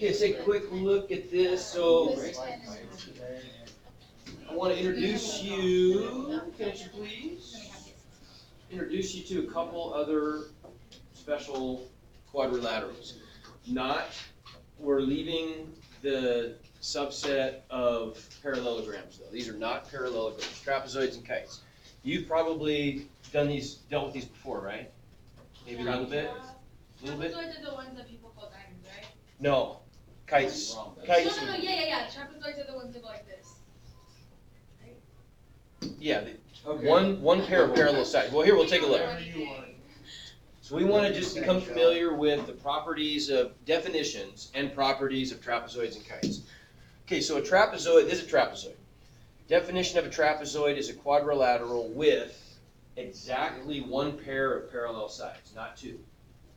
Okay, let's take a quick look at this. So I want to introduce you, can you please? Introduce you to a couple other special quadrilaterals. We're leaving the subset of parallelograms though. These are not parallelograms, trapezoids and kites. You've probably dealt with these before, right? Maybe a little bit? A little bit? Trapezoids are the ones that people call diamonds, right? No. Kites. No, yeah. Trapezoids are the ones that go like this. Right? Yeah, one pair of parallel sides. Well, here, we'll take a look. So we want to just become familiar with the properties of definitions and properties of trapezoids and kites. Okay, so a trapezoid, this is a trapezoid. Definition of a trapezoid is a quadrilateral with exactly one pair of parallel sides, not two.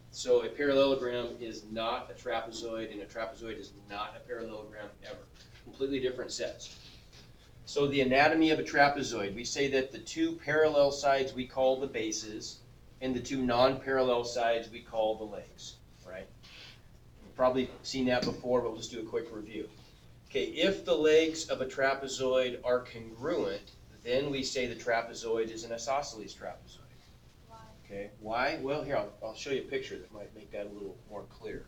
So a parallelogram is not a trapezoid, and a trapezoid is not a parallelogram ever. Completely different sets. So the anatomy of a trapezoid, we say that the two parallel sides we call the bases, and the two non-parallel sides we call the legs, right? You've probably seen that before, but we'll just do a quick review. Okay, if the legs of a trapezoid are congruent, then we say the trapezoid is an isosceles trapezoid. Why? Okay, why? Well, here, I'll show you a picture that might make that a little more clear.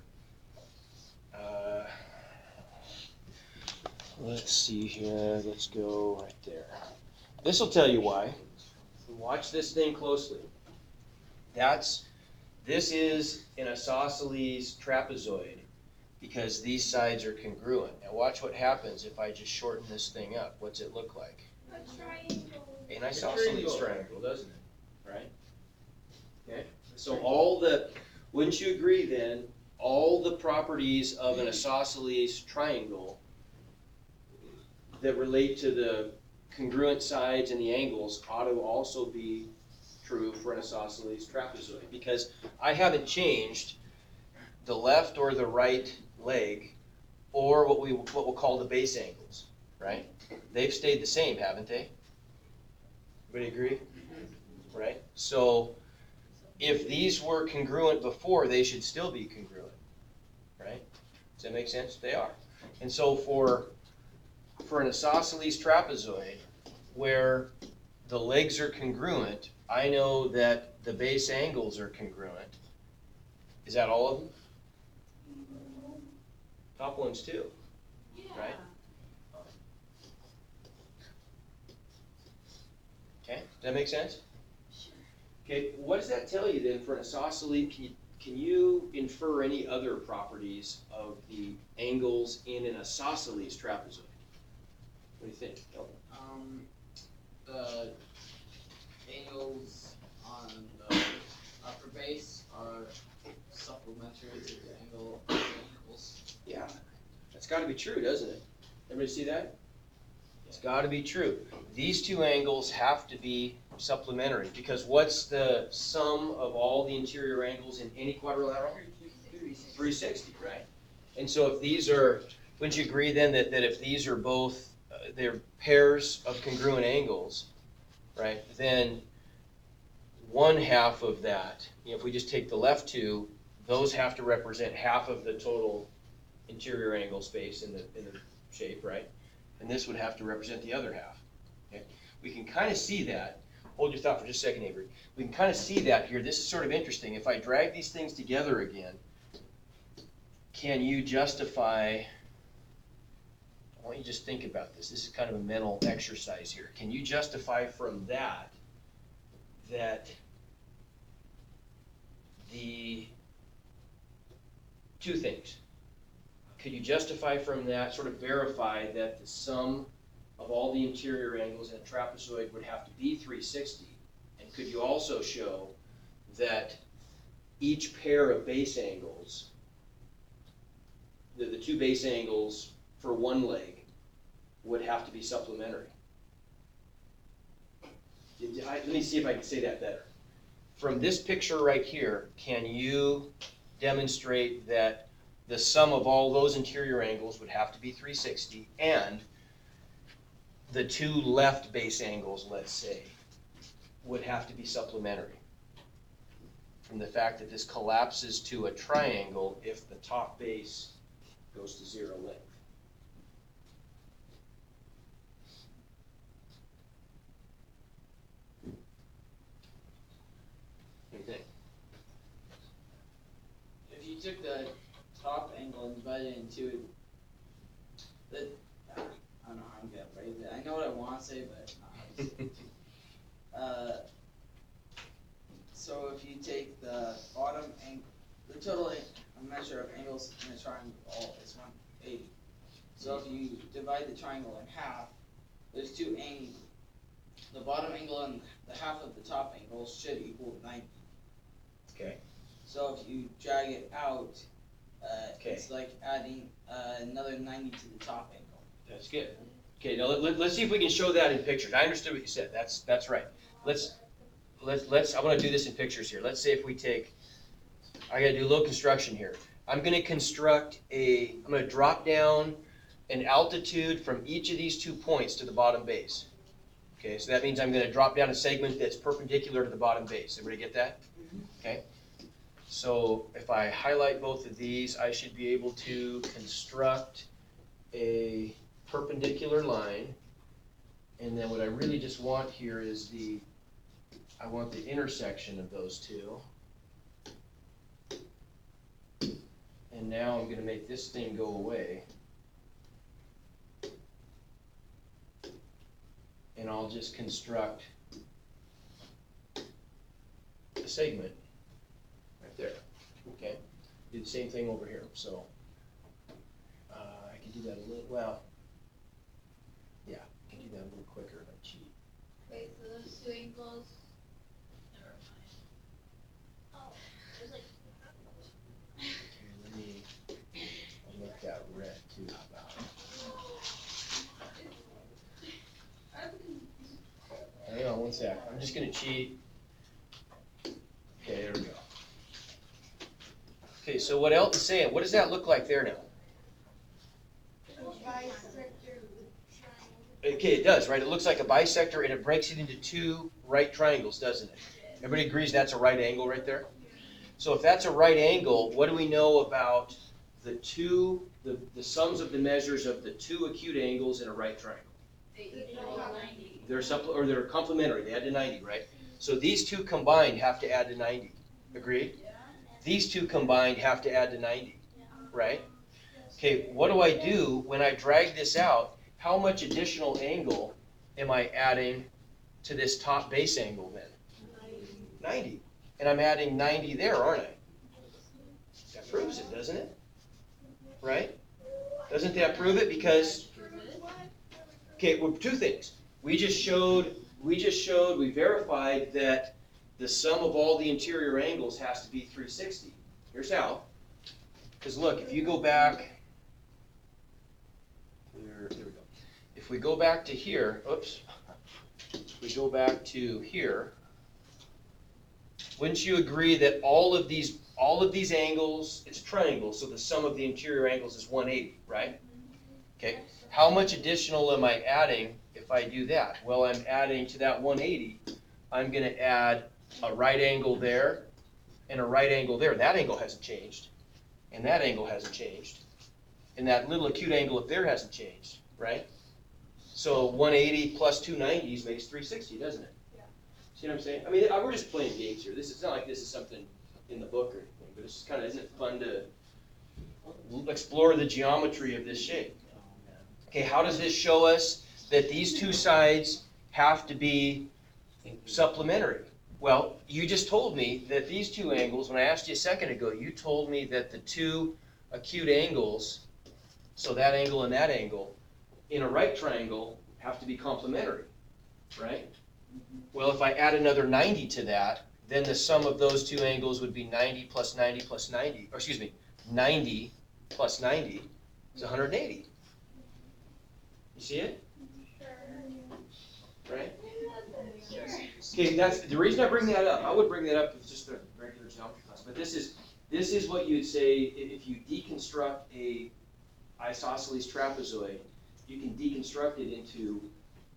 Let's see here, let's go right there. This will tell you why. Watch this thing closely. This is an isosceles trapezoid because these sides are congruent. Now watch what happens if I just shorten this thing up. What's it look like? A triangle. An isosceles triangle, doesn't it? Right? Okay. So wouldn't you agree then, all the properties of an isosceles triangle that relate to the congruent sides and the angles ought to also be true for an isosceles trapezoid, because I haven't changed the left or the right leg or what we'll call the base angles, right? They've stayed the same, haven't they? Everybody agree? Right? So if these were congruent before, they should still be congruent, right? Does that make sense? They are. And so for an isosceles trapezoid where the legs are congruent, I know that the base angles are congruent. Is that all of them? Top ones too, right? Okay, does that make sense? Sure. Okay, what does that tell you then for an isosceles? Can you infer any other properties of the angles in an isosceles trapezoid? What do you think? The angles on the upper base are supplementary to the angle of the angles. Yeah, that's got to be true, doesn't it? Everybody see that? It's got to be true. These two angles have to be supplementary, because what's the sum of all the interior angles in any quadrilateral? 360, right? And so if these are, wouldn't you agree then that if these are both, they're pairs of congruent angles, right, then one half of that, if we just take the left two, those have to represent half of the total interior angle space in the shape, right? And this would have to represent the other half. Okay? We can kind of see that. Hold your thought for just a second, Avery. We can kind of see that here. This is sort of interesting. If I drag these things together again, can you justify, I want you to just think about this. This is kind of a mental exercise here. Can you justify from that the two things? Could you justify from that, sort of verify that the sum of all the interior angles in a trapezoid would have to be 360? And could you also show that each pair of base angles, the two base angles for one leg, would have to be supplementary? Let me see if I can say that better. From this picture right here, can you demonstrate that the sum of all those interior angles would have to be 360, and the two left base angles, let's say, would have to be supplementary? From the fact that this collapses to a triangle if the top base goes to 0 length. What do you think? If you took the top angle and divided it into the, I don't know how I'm gonna phrase it. I know what I want to say, but it's not how to say it. So if you take the bottom angle, the total measure of angles in a triangle is 180. So if you divide the triangle in half, there's two angles. The bottom angle and the half of the top angle should equal 90. Okay. So if you drag it out, Okay. it's like adding another 90 to the top angle. That's good. Okay, now let's see if we can show that in pictures. I understood what you said. That's right. Let's. I want to do this in pictures here. Let's say if we take, I got to do a little construction here. I'm going to I'm going to drop down an altitude from each of these 2 points to the bottom base. Okay, so that means I'm going to drop down a segment that's perpendicular to the bottom base. Everybody get that? Okay. So if I highlight both of these, I should be able to construct a perpendicular line. And then what I really just want here is I want the intersection of those two. And now I'm going to make this thing go away. And I'll just construct a segment right there. Okay? Do the same thing over here. So I can do that a little, well, yeah, I can do that a little quicker if I cheat. Wait, so those two angles. Never mind. Oh, there's like. Okay, I'll make that red too. How about it? Hang on one sec. I'm just going to cheat. Okay, there we go. Okay, so what else is saying? What does that look like there now? Okay, it does, right? It looks like a bisector, and it breaks it into 2 right triangles, doesn't it? Everybody agrees that's a right angle right there? So if that's a right angle, what do we know about the sums of the measures of the 2 acute angles in a right triangle? They're complementary. They add to 90, right? So these 2 combined have to add to 90. Agreed? These 2 combined have to add to 90, right? Okay, what do I do when I drag this out? How much additional angle am I adding to this top base angle then? 90. And I'm adding 90 there, aren't I? That proves it, doesn't it? Right? Doesn't that prove it? Because, okay, well, 2 things. We verified that the sum of all the interior angles has to be 360. Here's how. Because look, if you go back, there we go. If we go back to here, oops, we go back to here, wouldn't you agree that all of these angles, it's a triangle, so the sum of the interior angles is 180, right? Okay, how much additional am I adding if I do that? Well, I'm adding to that 180, I'm going to add a right angle there and a right angle there. That angle hasn't changed, and that angle hasn't changed, and that little acute angle up there hasn't changed, right? So 180 plus 290s makes 360, doesn't it? Yeah. See what I'm saying? I mean, we're just playing games here. This is not like this is something in the book or anything, but it's kind of, isn't it fun to explore the geometry of this shape? Okay, how does this show us that these 2 sides have to be supplementary? Well, you just told me that these 2 angles, when I asked you a second ago, you told me that the 2 acute angles, so that angle and that angle, in a right triangle have to be complementary, right? Well, if I add another 90 to that, then the sum of those 2 angles would be 90 plus 90 plus 90, or excuse me, 90 plus 90 is 180. You see it? Right? Okay, that's the reason I bring that up. I would bring that up if it's just a regular geometry class, but this is what you'd say if you deconstruct a isosceles trapezoid. You can deconstruct it into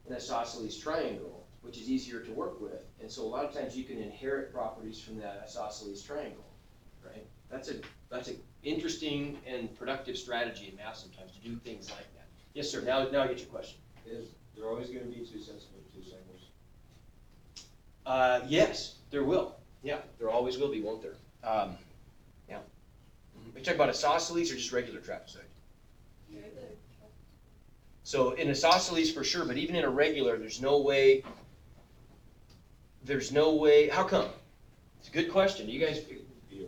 an isosceles triangle, which is easier to work with, and so a lot of times you can inherit properties from that isosceles triangle, right? That's an interesting and productive strategy in math sometimes to do things like that. Yes, sir. Now I get your question. Is there always going to be two sets of obtuse angles? Yes, there will. Yeah, there always will be, won't there? Yeah. Are you talking about isosceles or just regular trapezoid? So in isosceles for sure, but even in a regular, there's no way. How come? It's a good question. You guys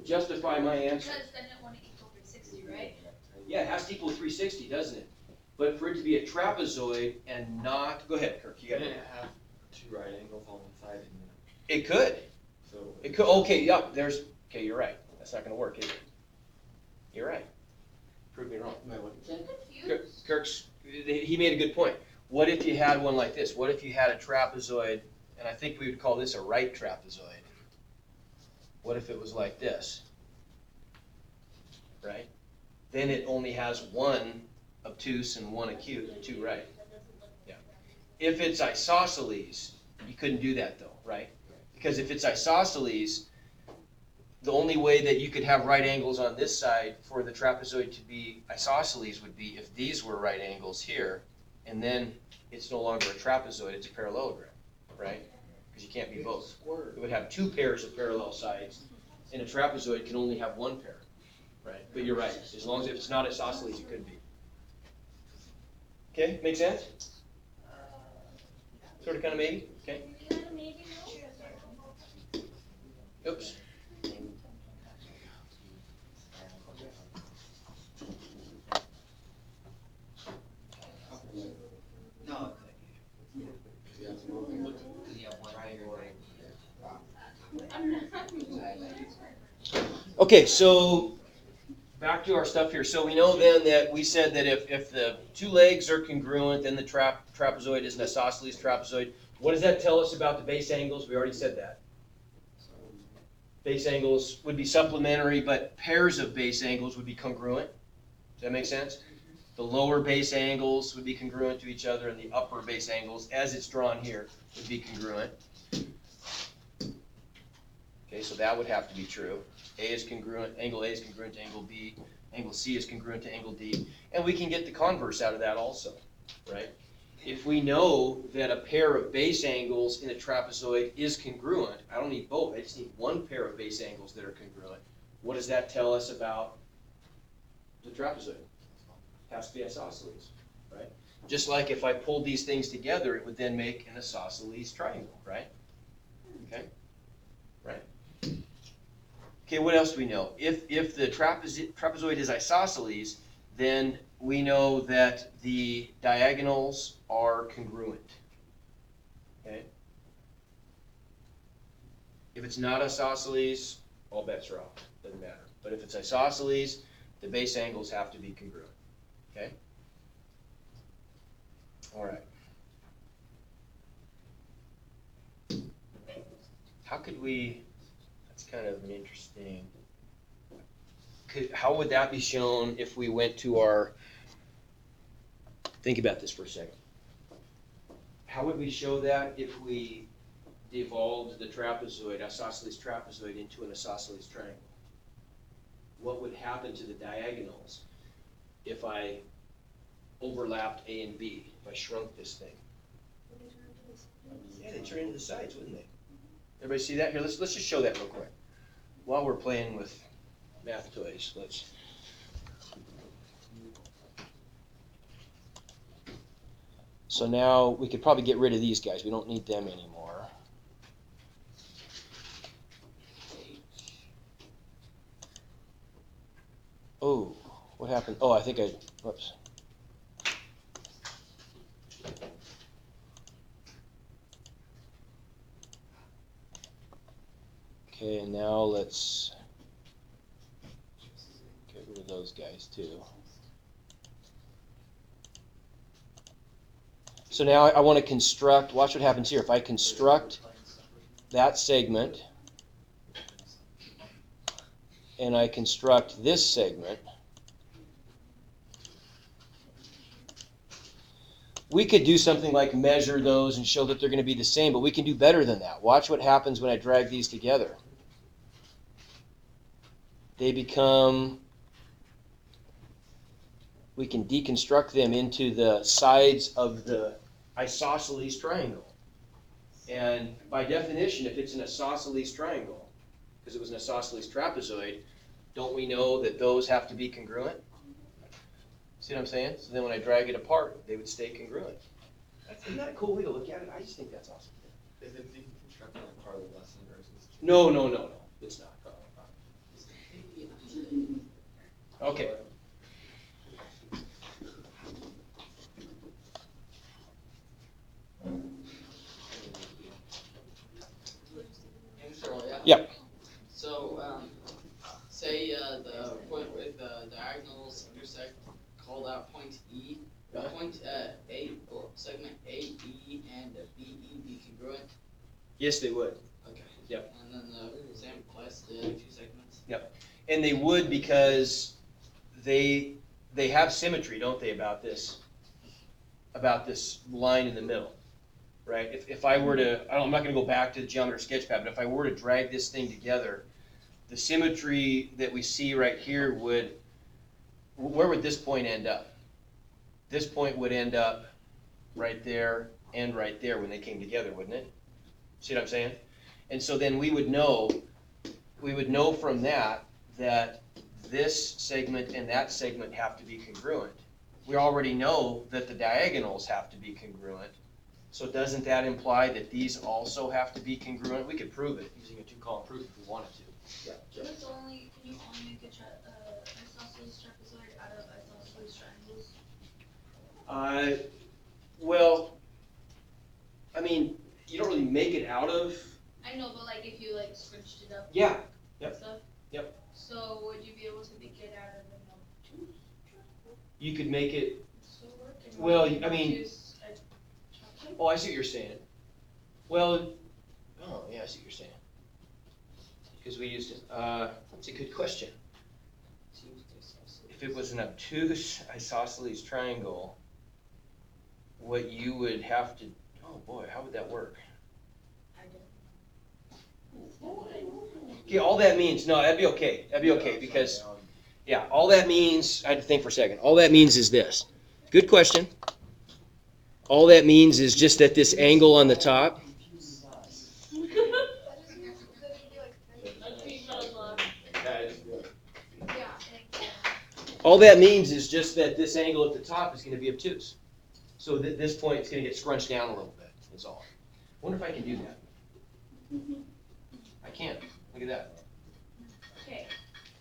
justify my answer. Because then it won't equal 360, right? Yeah, it has to equal 360, doesn't it? But for it to be a trapezoid and not, go ahead, Kirk. You got it. Have two right angles on the side. It could. So It could. Okay, yeah. Okay, you're right. That's not going to work, is it? You're right. Prove me wrong. I'm confused. He made a good point. What if you had one like this? What if you had a trapezoid, and I think we would call this a right trapezoid. What if it was like this? Right? Then it only has one obtuse and one acute and two right. Yeah. If it's isosceles, you couldn't do that though, right? Because if it's isosceles, the only way that you could have right angles on this side for the trapezoid to be isosceles would be if these were right angles here, and then it's no longer a trapezoid, it's a parallelogram, right? Because you can't be both. It would have two pairs of parallel sides, and a trapezoid can only have one pair, right? But you're right, as long as if it's not isosceles, it could be. Okay, make sense? Sort of, kind of, maybe? Okay. Yeah, maybe no. Oops. No. Okay, so back to our stuff here. So we know then that we said that if the two legs are congruent, then the trapezoid is an isosceles trapezoid. What does that tell us about the base angles? We already said that. Base angles would be supplementary, but pairs of base angles would be congruent. Does that make sense? The lower base angles would be congruent to each other, and the upper base angles, as it's drawn here, would be congruent. Okay, so that would have to be true. A is congruent, angle A is congruent to angle B, angle C is congruent to angle D, and we can get the converse out of that also, right? If we know that a pair of base angles in a trapezoid is congruent, I don't need both, I just need one pair of base angles that are congruent. What does that tell us about the trapezoid? It has to be isosceles, right? Just like if I pulled these things together, it would then make an isosceles triangle, right? Okay, right? Okay, what else do we know? If the trapezoid is isosceles, then we know that the diagonals are congruent. Okay? If it's not isosceles, all bets are off. Doesn't matter. But if it's isosceles, the base angles have to be congruent. Okay? All right. How could we... That's kind of an interesting... How would that be shown if we went to our... Think about this for a second. How would we show that if we devolved the trapezoid, isosceles trapezoid, into an isosceles triangle? What would happen to the diagonals if I overlapped A and B, if I shrunk this thing? Yeah, they turn into the sides, wouldn't they? Everybody see that? Here, let's just show that real quick. While we're playing with math toys, let's... So now we could probably get rid of these guys. We don't need them anymore. Oh, what happened? Oh, I think I... Whoops. Okay, and now let's get rid of those guys too. So now I want to construct, watch what happens here. If I construct that segment, and I construct this segment, we could do something like measure those and show that they're going to be the same, but we can do better than that. Watch what happens when I drag these together. They become we can deconstruct them into the sides of the isosceles triangle. And by definition, if it's an isosceles triangle, because it was an isosceles trapezoid, don't we know that those have to be congruent? See what I'm saying? So then when I drag it apart, they would stay congruent. Isn't that a cool way to look at it? I just think that's awesome. Is it deconstructing like part of the lesson or is this? No, it's not. Okay. Yeah. So, say the point where the diagonals intersect, call that point E. Uh-huh. Point A, or segment AE and BE be congruent? Yes, they would. Okay. Yep. And then the same applies to the other two segments? And they would because they have symmetry, don't they, about this line in the middle, right? If I were to, I'm not going to go back to the geometry sketchpad, but if I were to drag this thing together, the symmetry that we see right here where would this point end up? This point would end up right there and right there when they came together, wouldn't it? See what I'm saying? And so then we would know from that this segment and that segment have to be congruent. We already know that the diagonals have to be congruent. So doesn't that imply that these also have to be congruent? We could prove it using a two-column proof if we wanted to. Can you only make a isosceles trapezoid out of isosceles triangles? Well, I mean, you don't really make it out of. I know, but like if you like scrunched it up Yeah. and stuff. Yep. So would you be able to make it out of an obtuse triangle? You could make it. So work and Well, make I mean- obtuse a trapezoid? Oh, I see what you're saying. Well, oh yeah, I see what you're saying. Because we used it. That's a good question. If it was an obtuse isosceles triangle, what you would have to, oh boy, how would that work? I don't. Okay, all that means, no, that'd be okay. That'd be okay because, yeah, all that means, I had to think for a second. All that means is this. Good question. All that means is just that this angle on the top, all that means is just that this angle at the top is going to be obtuse. So at this point, it's going to get scrunched down a little bit, is all. I wonder if I can do that. I can. Look at that. Okay.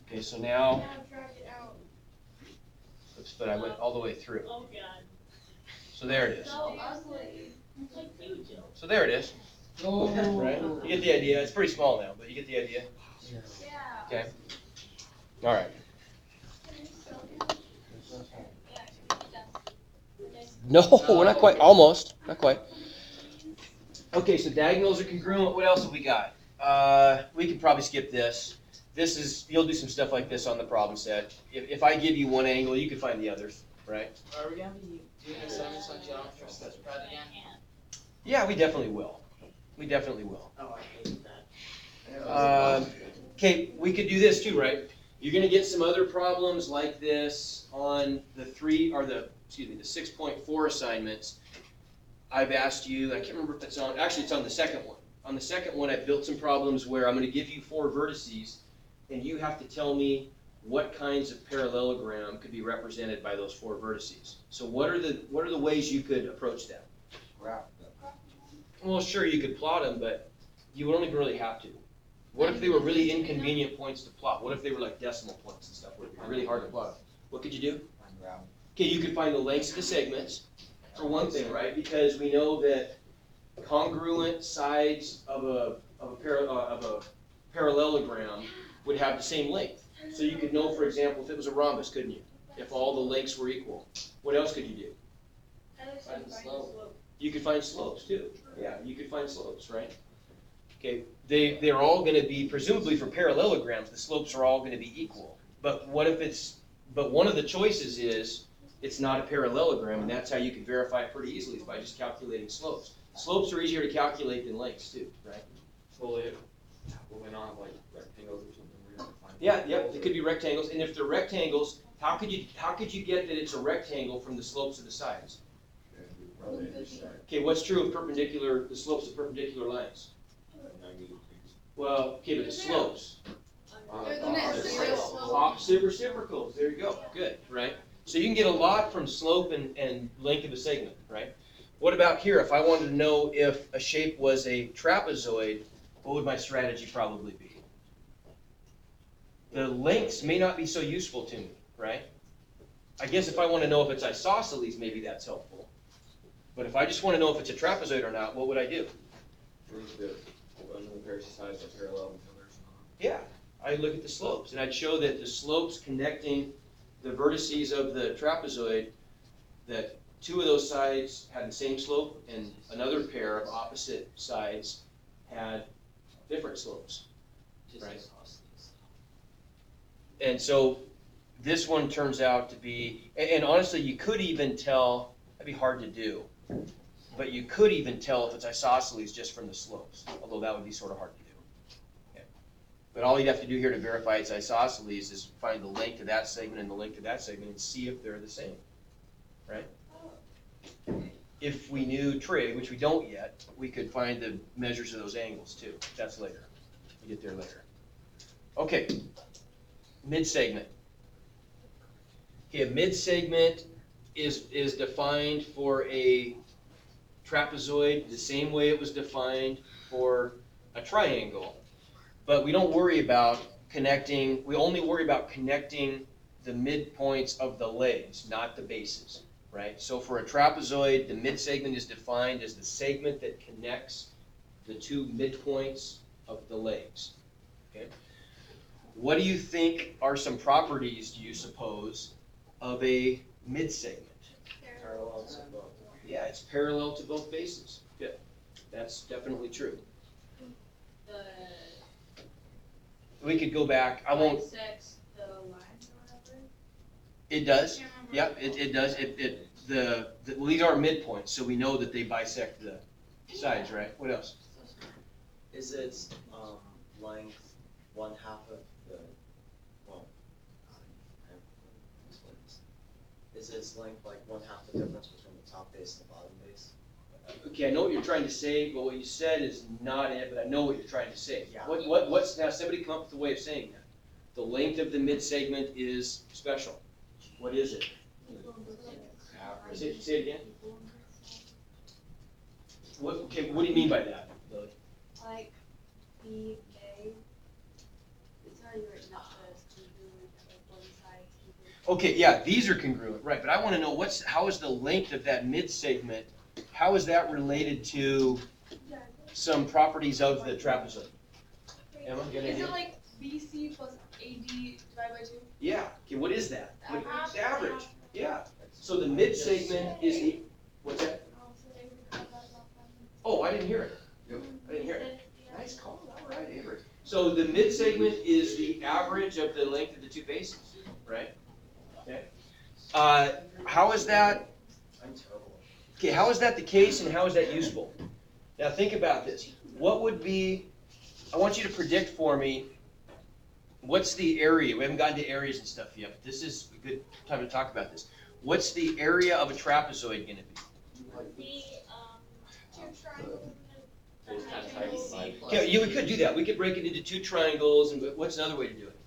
Okay, so now, Now drag it out. oops, but I went all the way through. Oh god. So there it is. So ugly. It's like you, Jill. So there it is. Oh. Right? You get the idea. It's pretty small now, but you get the idea. Yeah. Okay. All right. No, we're not quite. Almost. Not quite. Okay, so diagonals are congruent. What else have we got? We could probably skip this. This is, you'll do some stuff like this on the problem set. If I give you one angle, you can find the others, right? Are we gonna be doing assignments on geometry sketchpad again? Yeah, we definitely will. We definitely will. Oh, I hate that. Okay, we could do this too, right? You're gonna get some other problems like this on the 6.4 assignments. I've asked you, I can't remember if it's on, actually it's on the second one. On the second one, I built some problems where I'm gonna give you 4 vertices and you have to tell me what kinds of parallelogram could be represented by those 4 vertices. So what are the ways you could approach that? Well, sure, you could plot them, but you would only really have to. What if they were really inconvenient points to plot? What if they were like decimal points and stuff? Would it be really hard to plot? What could you do? Okay, you could find the lengths of the segments, for one thing, right? Because we know that congruent sides of a parallelogram would have the same length. So you could know, for example, if it was a rhombus, couldn't you? If all the lengths were equal. What else could you do? Find the slope. You could find slopes too. Yeah, you could find slopes, right? Okay, they're all going to be, presumably for parallelograms, the slopes are all going to be equal. But what if but one of the choices is it's not a parallelogram, and that's how you can verify it pretty easily is by just calculating slopes. Slopes are easier to calculate than lengths too, right? Well, if we're going on like rectangles or something, we're gonna find. Yeah, it could be rectangles, and if they're rectangles, how could you get that it's a rectangle from the slopes of the sides? Okay, what's true of the slopes of perpendicular lines? Well, okay, but the slopes. Opposite reciprocals, there you go, good, right? So you can get a lot from slope and length of a segment, right? What about here? If I wanted to know if a shape was a trapezoid, what would my strategy probably be? The lengths may not be so useful to me, right? I guess if I want to know if it's isosceles, maybe that's helpful. But if I just want to know if it's a trapezoid or not, what would I do? One of the various sides are parallel and the others not. Yeah, I'd look at the slopes, and I'd show that the slopes connecting the vertices of the trapezoid, that two of those sides had the same slope, and another pair of opposite sides had different slopes. Right. And so this one turns out to be, and honestly, you could even tell, that'd be hard to do, but you could even tell if it's isosceles just from the slopes, although that would be sort of hard to do. Okay. But all you'd have to do here to verify it's isosceles is find the length of that segment and the length of that segment and see if they're the same, right? If we knew trig, which we don't yet, we could find the measures of those angles too. That's later. We get there later. Okay, mid-segment. Okay, a mid-segment is defined for a trapezoid the same way it was defined for a triangle. But we don't worry about connecting, we only worry about connecting the midpoints of the legs, not the bases, right? So for a trapezoid, the mid-segment is defined as the segment that connects the two midpoints of the legs, okay? What do you think are some properties, do you suppose, of a mid-segment? Parallel to both. Yeah, it's parallel to both bases. Good. That's definitely true. We could go back. I won't. Bisects the lines or whatever. It does. Yep, it does. Well, these are midpoints, so we know that they bisect the sides, right? What else? Is its length 1/2 of the, well, I have explain this. Is its length like 1/2 the difference between the top base and the bottom base? Okay, I know what you're trying to say, but what you said is not it, but I know what you're trying to say. Yeah. What's, now somebody come up with a way of saying that. The length of the mid-segment is special. What is it? Say it again. What do you mean by that, Lily? Like BA, it's already written up as congruent of one side. Okay, yeah, these are congruent, right, but I want to know how is the length of that mid-segment, how is that related to some properties of the trapezoid? Emma, you got an Is idea? it like BC plus AD divided by 2? Yeah, okay, what is that? Average. The average, yeah. So the mid-segment is the, what's that? Oh, I didn't hear it. I didn't hear it. Nice call, all right, Avery. So the mid-segment is the average of the length of the two bases, right? Okay. How is that? I'm terrible. Okay, how is that the case and how is that usable? Now think about this. What would be, I want you to predict for me, what's the area? We haven't gotten to areas and stuff yet, but this is a good time to talk about this. What's the area of a trapezoid going to be? Two triangles. So it's kind of tight slide. Okay, yeah, we could do that. We could break it into two triangles, and what's another way to do it?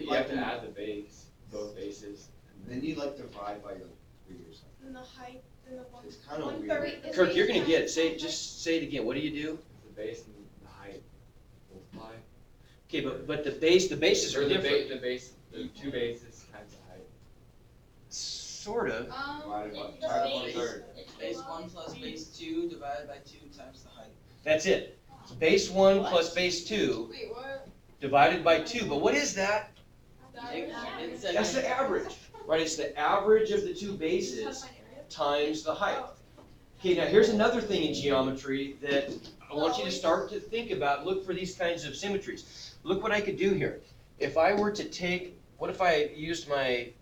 You have to add the base, both bases. Then you like divide by the readers. And the height and the one. It's kind of 1/3 weird. Kirk, you're gonna get it. Just say it again. What do you do? The base and the height multiply. Okay, but the bases are Or the different. the two bases times the height. Sort of. Divided by The 1/3. Base 1 plus base 2 divided by 2 times the height. That's it. Base 1 plus base 2 Wait, what? divided by 2. But what is that? That's the average, right? It's the average of the two bases times the height. Okay, now here's another thing in geometry that I want you to start to think about. Look for these kinds of symmetries. Look what I could do here. If I were to take, what if I used my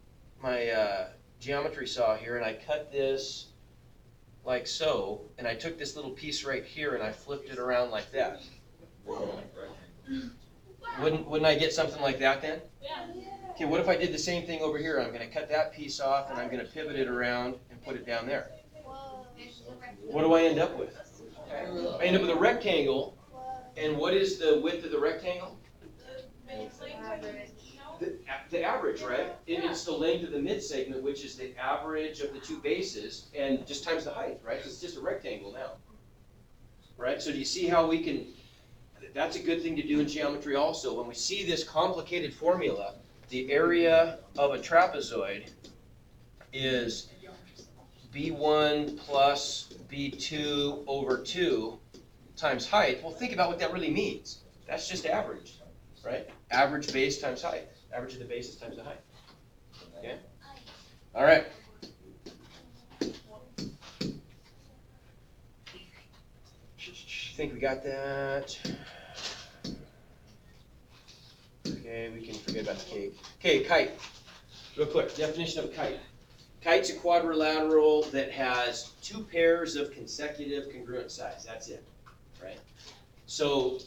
geometry saw here and I cut this like so, and I took this little piece right here and I flipped it around like that. Wouldn't I get something like that then? Yeah. Okay, what if I did the same thing over here? I'm gonna cut that piece off and I'm gonna pivot it around and put it down there. What do I end up with? I end up with a rectangle, and what is the width of the rectangle? The average, right? It's the length of the mid-segment, which is the average of the two bases, and just times the height, right? 'Cause it's just a rectangle now. Right? So do you see how we can, that's a good thing to do in geometry also. When we see this complicated formula, the area of a trapezoid is B1 plus B2 over 2 times height. Well, think about what that really means. That's just average, right? Average base times height. Average of the bases times the height. Okay? All right. Think we got that? Okay, we can forget about the cake. Okay, kite. Real quick, definition of a kite. Kite's a quadrilateral that has two pairs of consecutive congruent sides. That's it, right? So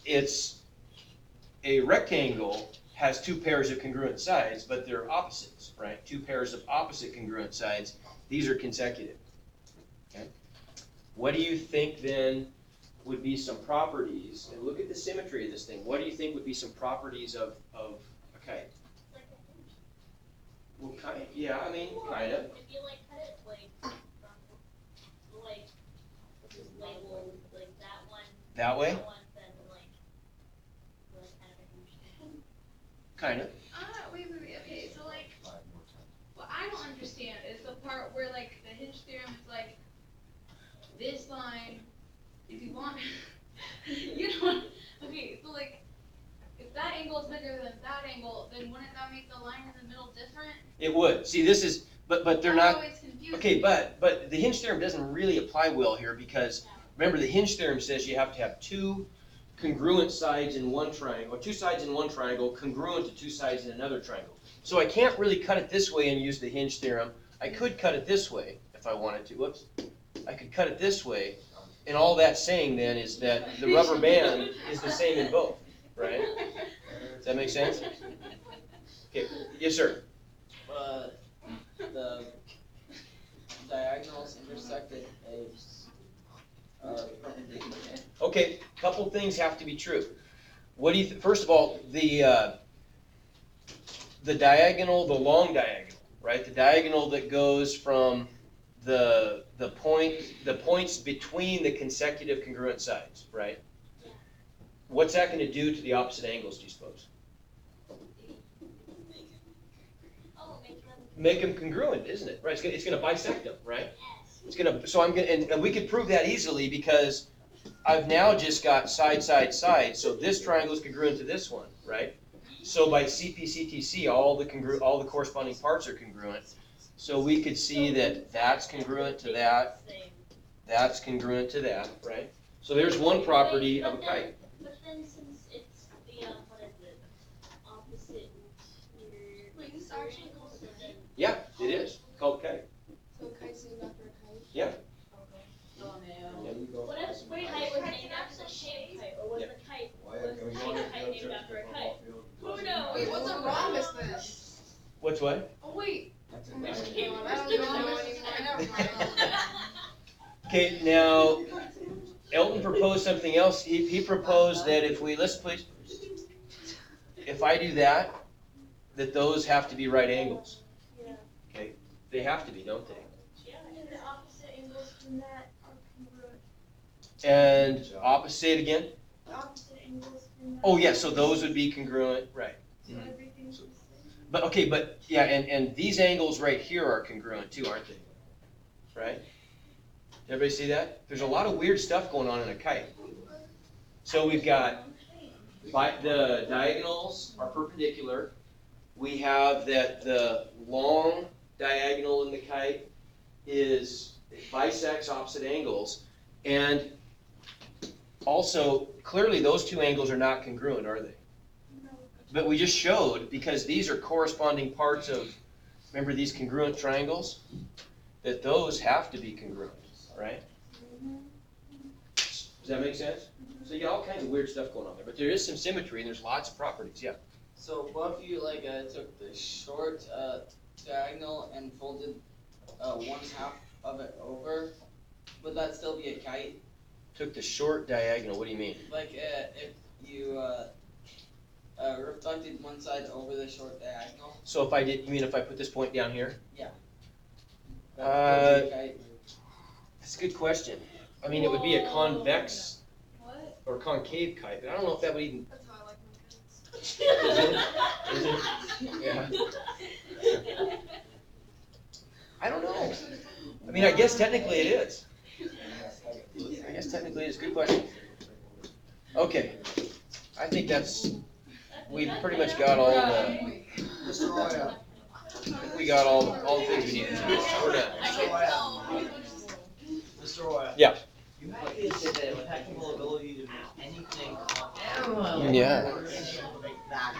it's a rectangle has two pairs of congruent sides, but they're opposites, right? Two pairs of opposite congruent sides. These are consecutive. Okay? What do you think then would be some properties, and look at the symmetry of this thing. What do you think would be some properties of a kite? Well, kind of, yeah, I mean, kind of. If you cut it just label that one. That way? That one, then kind of a huge. Kind of. Wait, okay, so what I don't understand is the part where the hinge theorem is this line, if you want, okay, so if that angle is bigger than that angle, then wouldn't that make the line in the middle different? It would. See, this is, but they're I'm not, always confused. okay, but the hinge theorem doesn't really apply well here because, remember, the hinge theorem says you have to have two congruent sides in one triangle, or two sides in one triangle congruent to two sides in another triangle. So I can't really cut it this way and use the hinge theorem. I could cut it this way if I wanted to. Whoops. I could cut it this way, and all that's saying then is that the rubber band is the same in both, right? Does that make sense? Okay, yes, sir. The diagonals intersected perpendicular. Okay, couple things have to be true. What do you? First of all, the diagonal, the long diagonal, right? The diagonal that goes from the points between the consecutive congruent sides, right? What's that going to do to the opposite angles, do you suppose? Make them congruent, isn't it? Right. It's going to bisect them, right? It's going to. So I'm going to, and we could prove that easily because I've now just got side, side, side. So this triangle is congruent to this one, right? So by CP/CTC, all the corresponding parts are congruent. So we could see that that's congruent to that. That's congruent to that, right? So there's one property of a kite. But then since it's the opposite angles, then Yeah, it is called kite. So kite's named after a kite? Yeah. There you go. what if the kite was named after the shape kite, or was Yeah. the kite Why was can we the go on kite field named trips after a to kite? football field? Who knows? Wait, what's wrong with this? What's what? Oh, wait. That's a Oh my diagonal. God, I don't even know anymore. Never mind. Okay, now Elton proposed something else. He proposed that if I do that, that those have to be right angles. Yeah. Okay, they have to be, don't they? And the opposite angles from that are congruent. And opposite again? The opposite angles from that. Oh yeah, so those would be congruent, right? So everything's the same. But okay, but yeah, and these angles right here are congruent too, aren't they? Right? Everybody see that? There's a lot of weird stuff going on in a kite. So we've got the diagonals are perpendicular. We have that the long diagonal in the kite bisects opposite angles, and also clearly those two angles are not congruent, are they? No. But we just showed, because these are corresponding parts of, remember these congruent triangles? That those have to be congruent, right? Does that make sense? So you got all kinds of weird stuff going on there, but there is some symmetry and there's lots of properties, yeah. So what if you took the short diagonal and folded one half of it over? Would that still be a kite? Took the short diagonal, what do you mean? Like if you reflected one side over the short diagonal? So if I did, you mean if I put this point down here? That would be a kite. That's a good question. I mean, it would be a convex What? or concave kite, but I don't know if that would even, That's how I like my kites. is it? Yeah. I don't know. I mean, I guess technically it is. I guess technically it's a good question. Okay, I think we pretty much got all the, Mr. Roya. I think we got all the things we needed to do. We're done. Mr. Roya. Yeah. You might be a kid that with technical ability to make anything. Yeah. Anything to make that.